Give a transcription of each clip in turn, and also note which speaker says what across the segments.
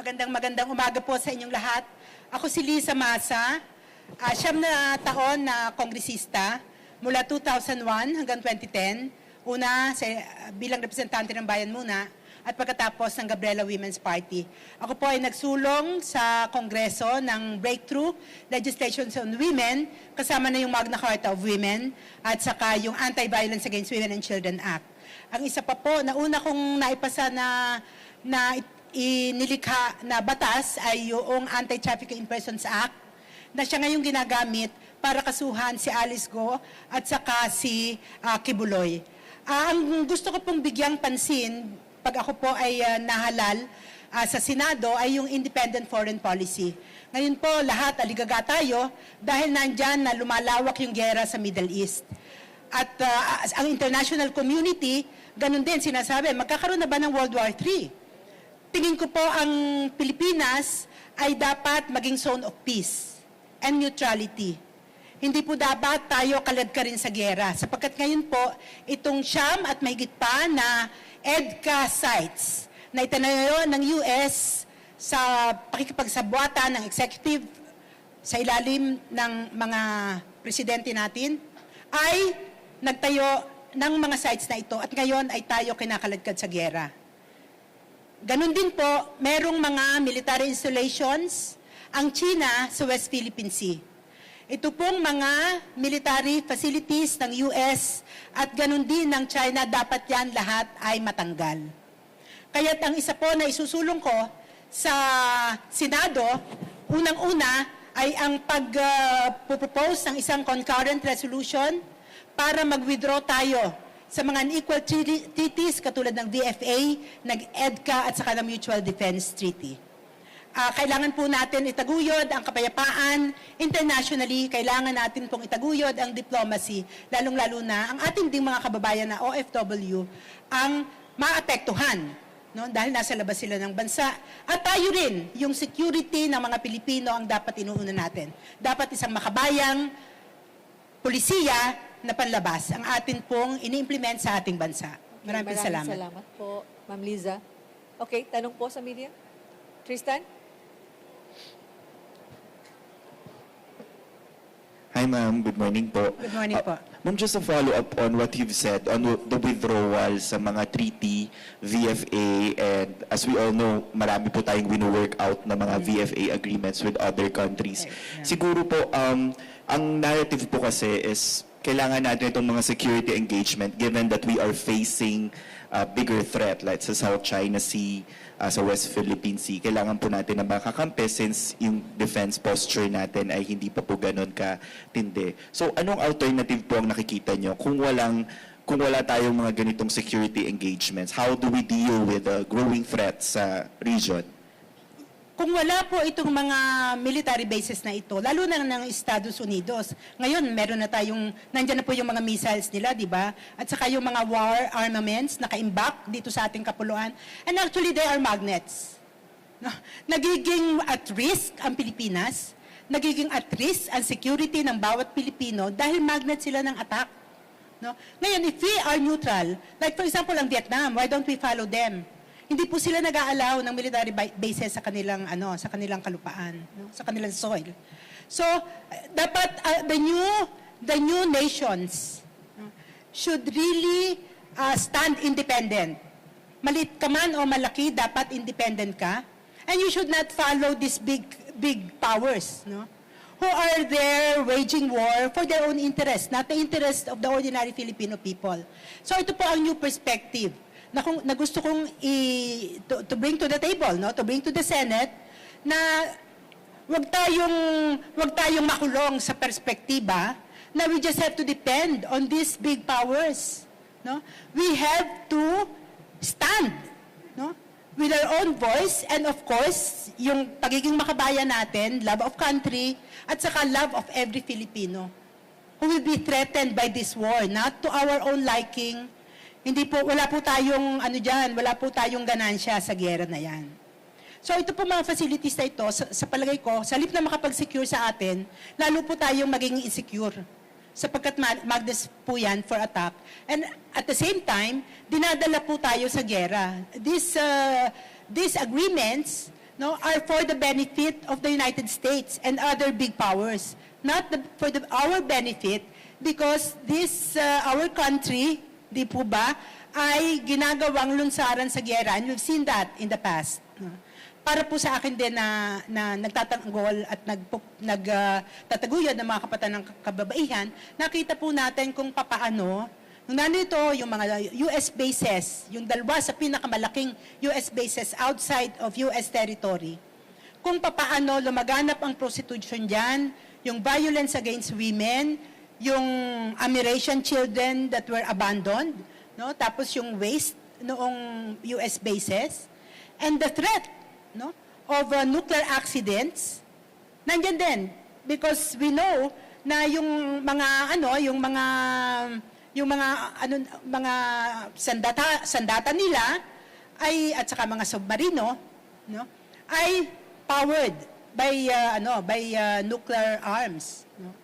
Speaker 1: Magandang umaga po sa inyong lahat. Ako si Liza Masa, 9 na taon na kongresista mula 2001 hanggang 2010. Una bilang representante ng bayan muna at pagkatapos ng Gabriela Women's Party. Ako po ay nagsulong sa Kongreso ng breakthrough legislation on women, kasama na yung Magna Carta of Women at saka yung Anti-Violence Against Women and Children Act. Ang isa pa po, nauna kong naipasa na inilikha na batas ay yung Anti-Trafficking in Persons Act na siya ngayong ginagamit para kasuhan si Alice Go at saka si Kibuloy. Ang gusto ko pong bigyang pansin pag ako po ay nahalal sa Senado ay yung independent foreign policy. Ngayon po lahat aligaga tayo dahil nandyan na lumalawak yung giyera sa Middle East. At ang international community, ganun din sinasabi, magkakaroon na ba ng World War III? Tingin ko po ang Pilipinas ay dapat maging zone of peace and neutrality. Hindi po dapat tayo kaladkarin sa giyera sapagkat ngayon po itong siyam at mahigit pa na EDCA sites na itanayo ng US sa pakikipagsabwatan ng executive sa ilalim ng mga presidente natin ay nagtayo ng mga sites na ito at ngayon ay tayo kinakaladkad sa giyera. Ganon din po, merong mga military installations ang China sa West Philippine Sea. Ito pong mga military facilities ng US at ganon din ng China, dapat yan lahat ay matanggal. Kaya't ang isa po na isusulong ko sa Senado, unang-una ay ang pag-propose ng isang concurrent resolution para mag-withdraw tayo sa mga unequal treaties katulad ng VFA, ng EDCA at saka ng Mutual Defense Treaty. Kailangan po natin itaguyod ang kapayapaan internationally, kailangan natin pong itaguyod ang diplomacy, lalong-lalo na ang ating ding mga kababayan na OFW ang maapektuhan, no? Dahil nasa labas sila ng bansa. At tayo rin, yung security ng mga Pilipino ang dapat inuuna natin. Dapat isang makabayang polisiya na panlabas ang atin pong ini-implement sa ating bansa. Maraming salamat.
Speaker 2: Salamat po, Ma'am Liza. Okay, tanong po sa media. Tristan?
Speaker 3: Hi ma'am, good morning po.
Speaker 1: Good morning po.
Speaker 3: Ma'am, just a follow-up on what you've said on the withdrawal sa mga treaty, VFA, and as we all know, marami po tayong wino-work out na mga VFA agreements with other countries. Siguro po, ang narrative po kasi is kailangan natin itong mga security engagement given that we are facing a bigger threat like sa South China Sea, sa West Philippine Sea. Kailangan po natin na makakampi since yung defense posture natin ay hindi pa po ganun katindi. So anong alternative po ang nakikita nyo kung wala tayong mga ganitong security engagements? How do we deal with the growing threats sa region?
Speaker 1: Kung wala po itong mga military bases na ito, lalo na ng Estados Unidos, ngayon meron na tayong, nandyan na po yung mga missiles nila, di ba? At saka yung mga war armaments naka-imbak dito sa ating kapuluan. And actually, they are magnets. No? Nagiging at risk ang Pilipinas, nagiging at risk ang security ng bawat Pilipino dahil magnet sila ng attack. No? Ngayon, if we are neutral, like for example, ang Vietnam, why don't we follow them? Hindi po sila nag-aalaw ng military bases sa kanilang kalupaan, no? Sa kanilang soil. So dapat the new nations should really stand independent. Malit ka man o malaki, dapat independent ka. And you should not follow these big powers, no? Who are there waging war for their own interest, not the interest of the ordinary Filipino people. So ito po ang new perspective na gusto kong to bring to the table, no? To bring to the Senate, na wag tayong makulong sa perspektiba na we just have to depend on these big powers, no? We have to stand, no? With our own voice, and of course, yung pagiging makabayan natin, love of country, at saka love of every Filipino who will be threatened by this war, not to our own liking. Wala po tayong ganansya sa giyera na yan. So ito po mga facilities na ito, sa palagay ko, sa halip na makapag-secure sa atin, lalo po tayong magiging insecure. Sapagkat magnets po yan for attack. And at the same time, dinadala po tayo sa giyera. These agreements no, are for the benefit of the United States and other big powers, not our benefit, because this our country, di po ba, ay ginagawang lunsaran sa giyera, and we've seen that in the past. No? Para po sa akin din na nagtatanggol at nagtataguyod ng mga kapatan ng kababaihan, nakita po natin kung papaano, nung nandito yung mga US bases, yung dalawa sa pinakamalaking US bases outside of US territory, kung papaano lumaganap ang prostitution dyan, yung violence against women, yung Amerasian children that were abandoned, no? Tapos yung waste noong US bases, and the threat, no, of nuclear accidents, nandiyan din. Because we know na yung mga sandata nila ay, at saka mga submarino, no, ay powered by nuclear arms, no.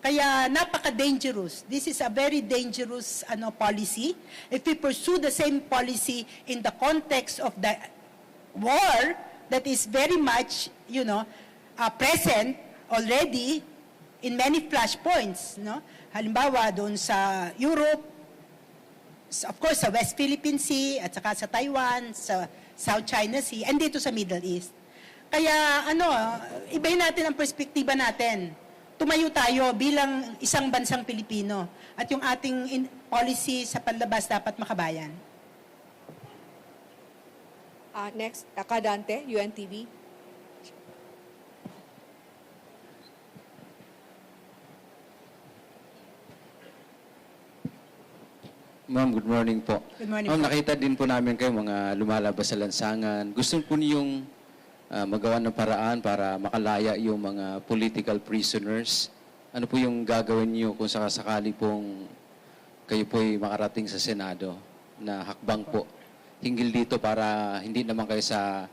Speaker 1: Kaya napaka-dangerous. This is a very dangerous policy. If we pursue the same policy in the context of the war that is very much, present already in many flashpoints, no? Halimbawa doon sa Europe, of course sa West Philippine Sea, at saka sa Taiwan, sa South China Sea, and dito sa Middle East. Kaya ibahin natin ang perspektiba natin. Tumayo tayo bilang isang bansang Pilipino at yung ating policy sa panlabas dapat makabayan.
Speaker 2: Next, Kadante, UNTV.
Speaker 4: Ma'am, good morning po.
Speaker 1: Good morning
Speaker 4: Ma'am,
Speaker 1: po.
Speaker 4: nakita din po namin kayo mga lumalabas sa lansangan. Gusto po niyong magawa ng paraan para makalaya yung mga political prisoners. Ano po yung gagawin niyo kung sakasakali pong kayo po'y makarating sa Senado na hakbang po hinggil dito para hindi naman kayo sa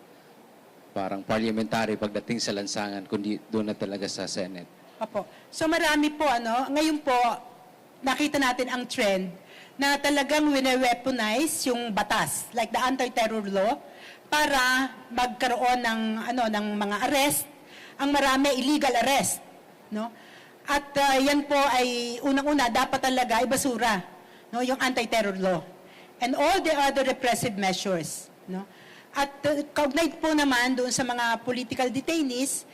Speaker 4: parang parliamentary pagdating sa lansangan, kundi doon na talaga sa Senate?
Speaker 1: Opo. So marami po, ngayon po, nakita natin ang trend na talagang wine-weaponize yung batas, like the anti-terror law, para magkaroon ng mga arrest. Ang marami, illegal arrest. No? At yan po ay unang-una, dapat talaga ibasura, no? Yung anti-terror law. And all the other repressive measures. No? At kaugnay po naman doon sa mga political detainees,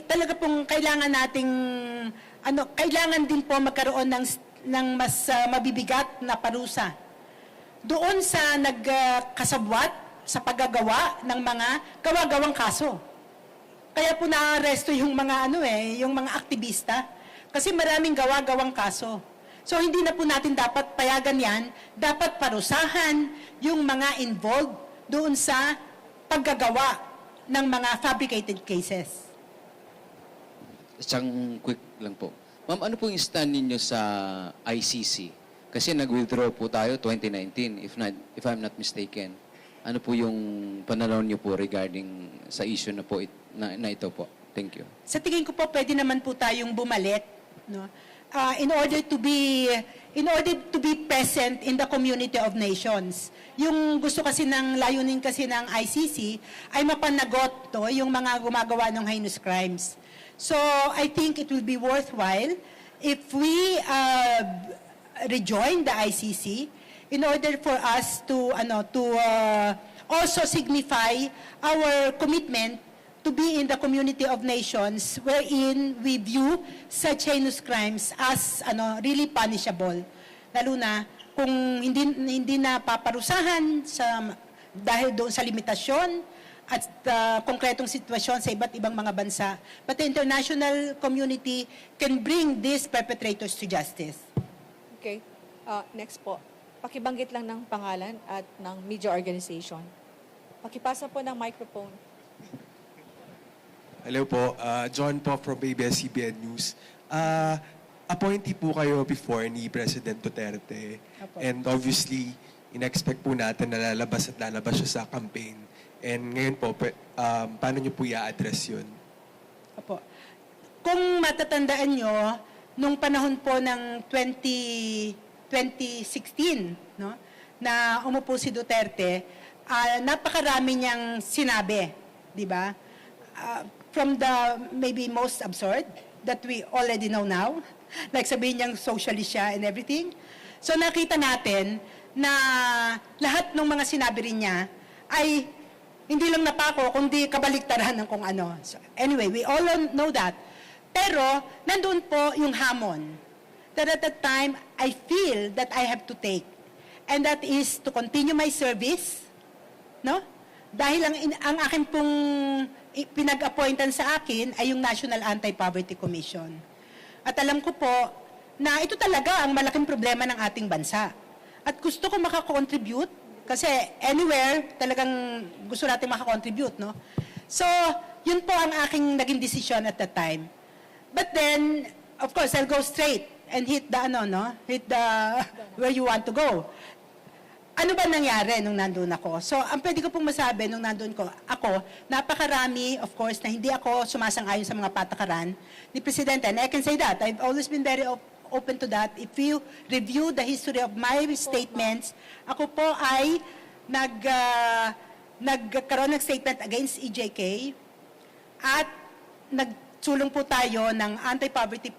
Speaker 1: talaga pong kailangan nating, kailangan din po magkaroon ng mas mabibigat na parusa. Doon sa nagkasabwat sa paggagawa ng mga gawa-gawang kaso. Kaya po naaresto yung mga yung mga aktivista kasi maraming gawa-gawang kaso. So hindi na po natin dapat payagan yan, dapat parusahan yung mga involved doon sa paggagawa ng mga fabricated cases.
Speaker 4: Isang quick lang po. Ma'am, ano po yung stand ninyo sa ICC? Kasi nag-withdraw po tayo 2019, if I'm not mistaken. Ano po yung pananaw niyo po regarding sa issue na po na ito po? Thank you.
Speaker 1: Sa tingin ko po, pwede naman po tayong bumalik, no? In order to be present in the community of nations. Yung gusto kasi layunin kasi ng ICC ay mapanagot yung mga gumagawa ng heinous crimes. So I think it will be worthwhile if we rejoin the ICC in order for us to also signify our commitment to be in the community of nations wherein we view such heinous crimes as really punishable. Lalo na kung hindi na paparusahan dahil doon sa limitasyon at konkretong sitwasyon sa iba't ibang mga bansa. But the international community can bring these perpetrators to justice.
Speaker 2: Okay. Next po. Pakibanggit lang ng pangalan at ng media organization. Pakipasa po ng microphone.
Speaker 5: Hello po, John po from ABS-CBN News. Appointee po kayo before ni President Duterte.
Speaker 1: Apo.
Speaker 5: And obviously, in-expect po natin na lalabas siya sa campaign. And ngayon po, paano niyo po i-address yun?
Speaker 1: Opo. Kung matatandaan nyo, nung panahon po ng 2016, no, na umupo si Duterte, napakarami niyang sinabi, di ba? From the maybe most absurd that we already know now, like sabihin niyang socialist siya and everything. So nakita natin na lahat ng mga sinabi rin niya ay hindi lang napako, kundi kabaliktaran ng kung ano. So, anyway, we all know that. Pero, nandun po yung hamon. That at that time, I feel that I have to take. And that is to continue my service, no? Dahil ang akin pong pinag-appointan sa akin ay yung National Anti-Poverty Commission. At alam ko po na ito talaga ang malaking problema ng ating bansa. At gusto ko makakontribute kasi anywhere talagang gusto natin makakontribute, no? So, yun po ang aking naging decision at that time. But then, of course, I'll go straight and hit the where you want to go. Ano ba nangyari nung nandun ako? So, ang pwede ko pong masabi nung nandun ako, napakarami, of course, na hindi ako sumasang-ayon sa mga patakaran ni Presidente. And I can say that. I've always been very open to that. If you review the history of my statements, ako po ay nagkaroon ng statement against EJK at nagsulong po tayo ng anti-poverty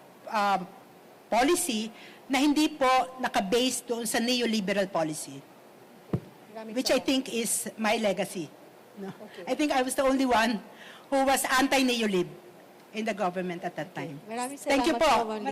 Speaker 1: policy na hindi po nakabase doon sa neoliberal policy, which I think is my legacy. No? I think I was the only one who was anti-neolib in the government at that time.
Speaker 2: Maraming
Speaker 1: Thank you
Speaker 2: salamat
Speaker 1: po.